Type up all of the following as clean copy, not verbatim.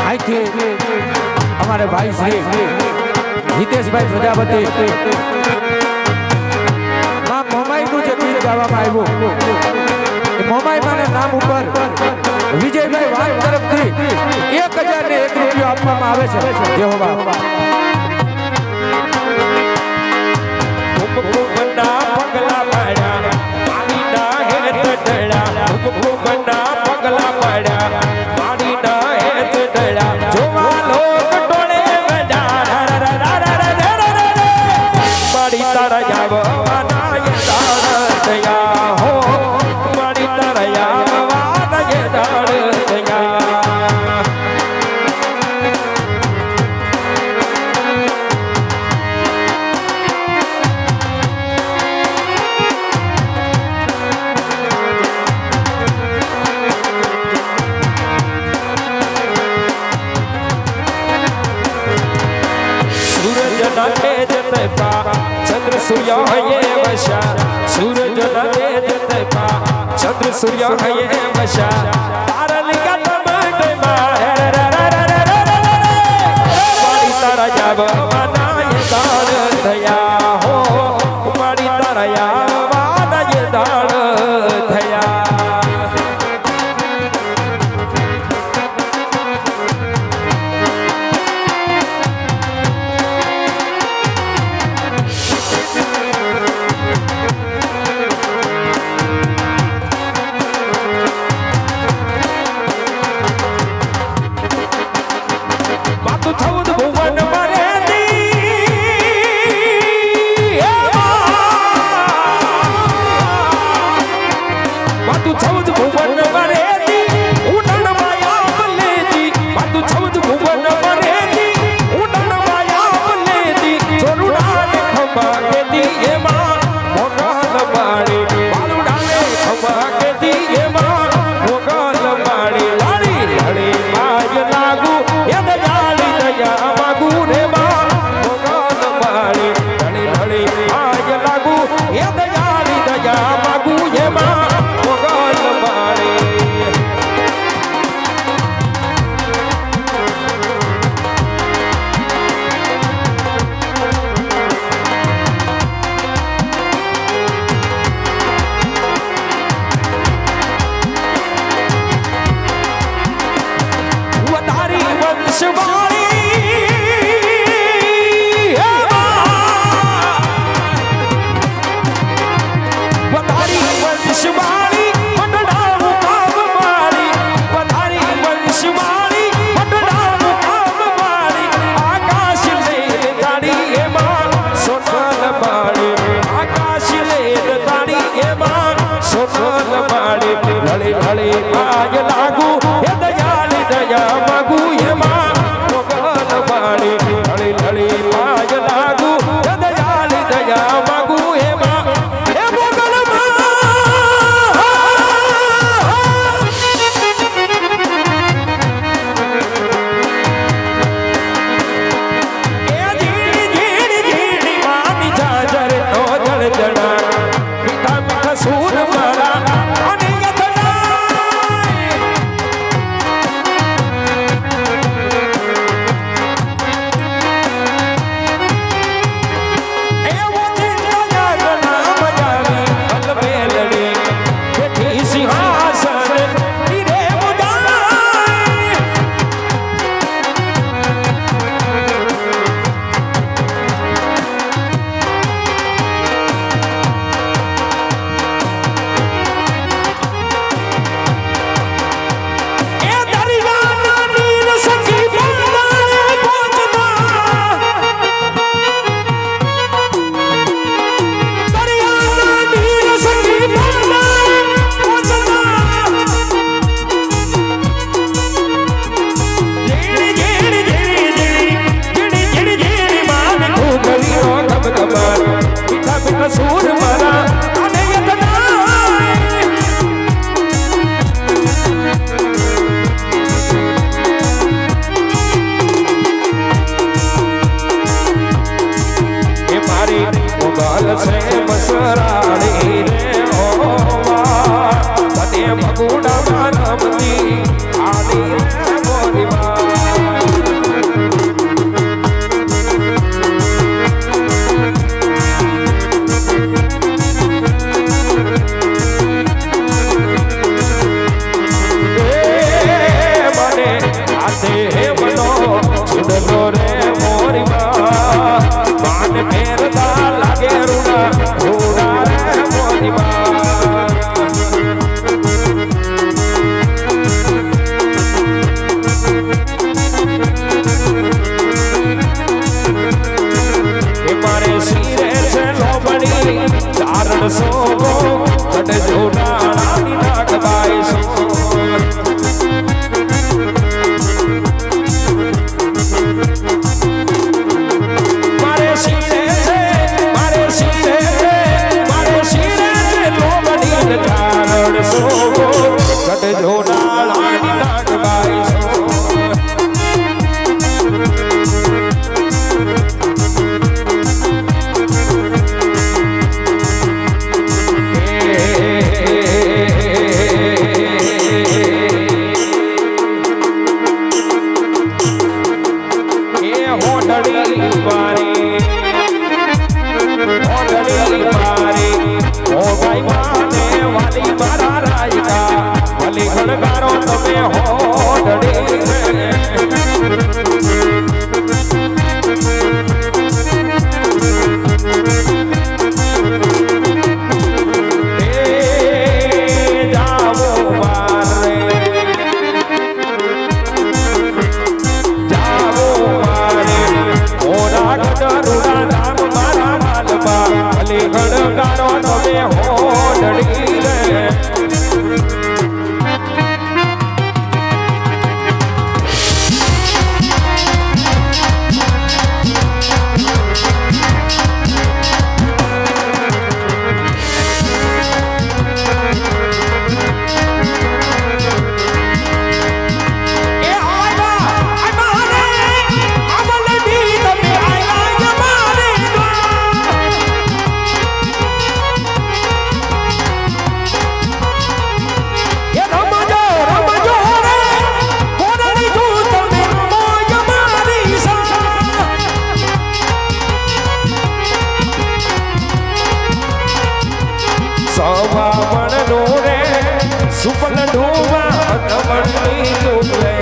અહીંથી અમારે ભાઈ શ્રી હિતેશભાઈ પ્રજાપતિ માં મોમાઈનું જે ગીત ગાવામાં આવ્યું એ મોમાઈમાના નામ ઉપર વિજયભાઈ વાળ તરફથી 1001 રૂપિયો આપવામાં આવે છે. જેહોવા પગલા પાડ્યા પાણીના હેત ડળ્યા પગલા પાડ્યા પાણીના હેત ડળ્યા જોવા લોક ટોળે મારી તારા જાવવાના દયા હો મારી તારા જાવવાના દયા चंद्र सूर्य ये वशा सूरज नदे जतपा चंद्र सूर्य ये वशा तारलिका टमाटे मारी तारा जाव मनाय दान दया हो मारी तारा यावाय दान दया ગારો તમે હોડડી રે સુપલ ઢોવા દમણની ડોલે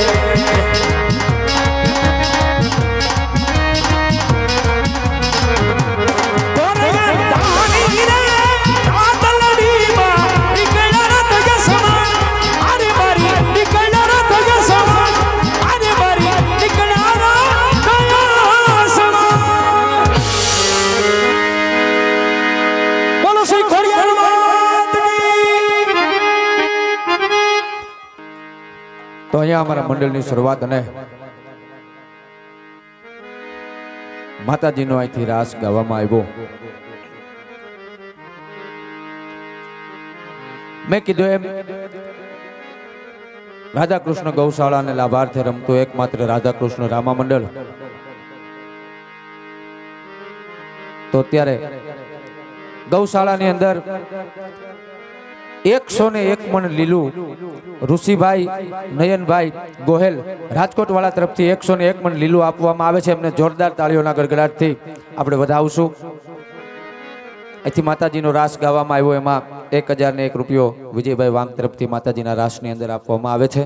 તો અહીંયા અમારા મંડળની શરૂઆત અને માતાજીનો અહીંથી રાસ ગાવામાં આવ્યો. મેં કીધું એમ રાધા કૃષ્ણ ગૌશાળા અને લાભાર્થે રમતું એકમાત્ર રાધા કૃષ્ણ રામા મંડળ. તો ત્યારે ગૌશાળાની અંદર 101 મણ લીલું ઋષિભાઈ નયનભાઈ ગોહેલ રાજકોટ વાળા તરફથી 101 મણ લીલું આપવામાં આવે છે. એમને જોરદાર તાળીઓના ગડગડાટથી આપણે વધાવશું. અહીંથી માતાજીનો રાસ ગાવામાં આવ્યો, એમાં 1001 રૂપિયો વિજયભાઈ વાંગ તરફથી માતાજીના રાસની અંદર આપવામાં આવે છે.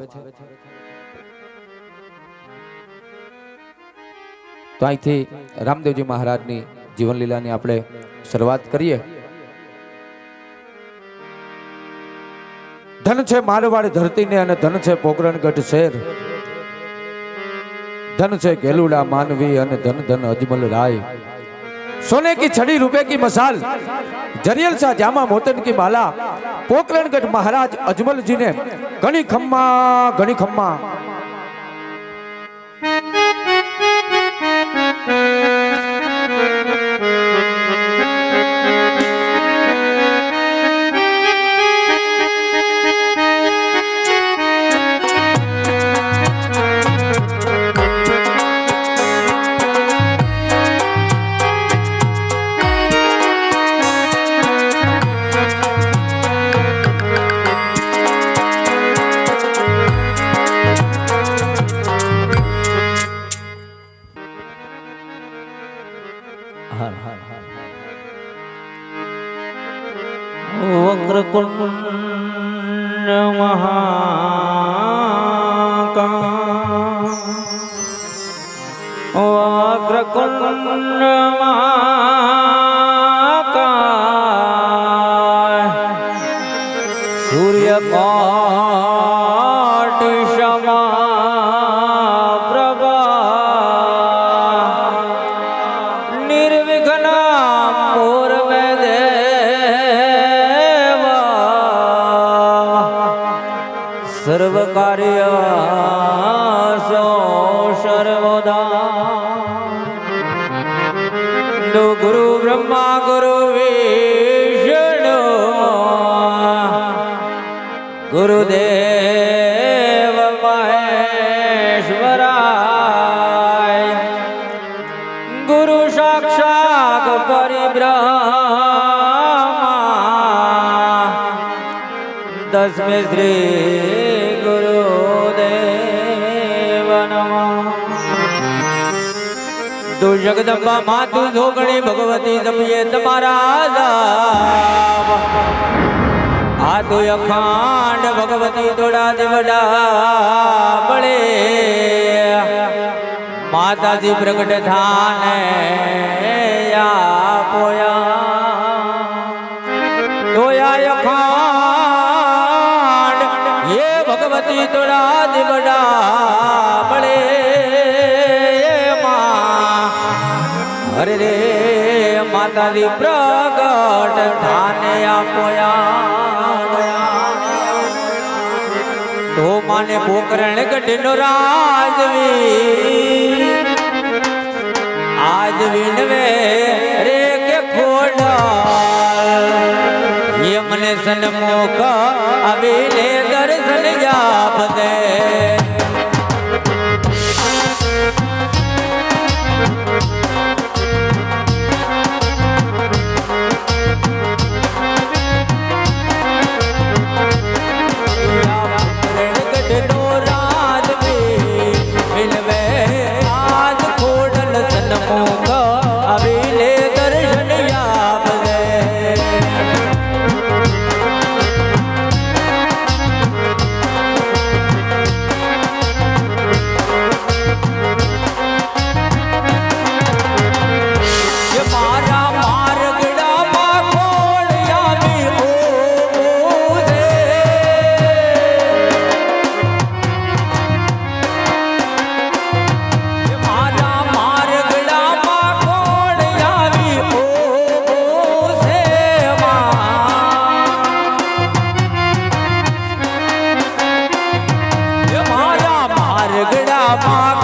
તો અહીંથી રામદેવજી મહારાજની જીવનલીલાની આપણે શરૂઆત કરીએ. ધન છે મારવાડ ધરતીને અને ધન છે પોકરણગઢ શહેર. ધન છે ગેલુડા માનવી અને ધન ધન અજમલ રાય. सोने की छड़ी रुपए की मसाल जरियल शाह जामा मोतन की माला पोकरणगढ़ महाराज अजमल जी ने घनी खम्मा वक्रकुंड महाकाय वक्रकुंड महाकाय सूर्यकोटि समप्रभा निर्विघ्नं कुरु सर्व कार्य सर्वदा दो गुरु ब्रह्मा गुरु विष्णु गुरुदेव महेश्वराय गुरु साक्षात् परिब्रह्मा तस्मै श्री जगदम्बा मातु धोगणी भगवती जपिए तुम्हारा હાથો અખાંડ ભગવતી તોડા દેવડા બળે માતાજી પ્રગટ થાને પોયા તોયા અખાંડ હે ભગવતી તોડા દેવડા બળે હરે રે માતાજી પ્રગટ થાને પોયા તો માને પોકરણ ગઢનો રાજવી આજ વિનવે રે કે ખોડા એ મને સન્મુખ આવીને દર્શન જાપ દે મારા મારગડા માં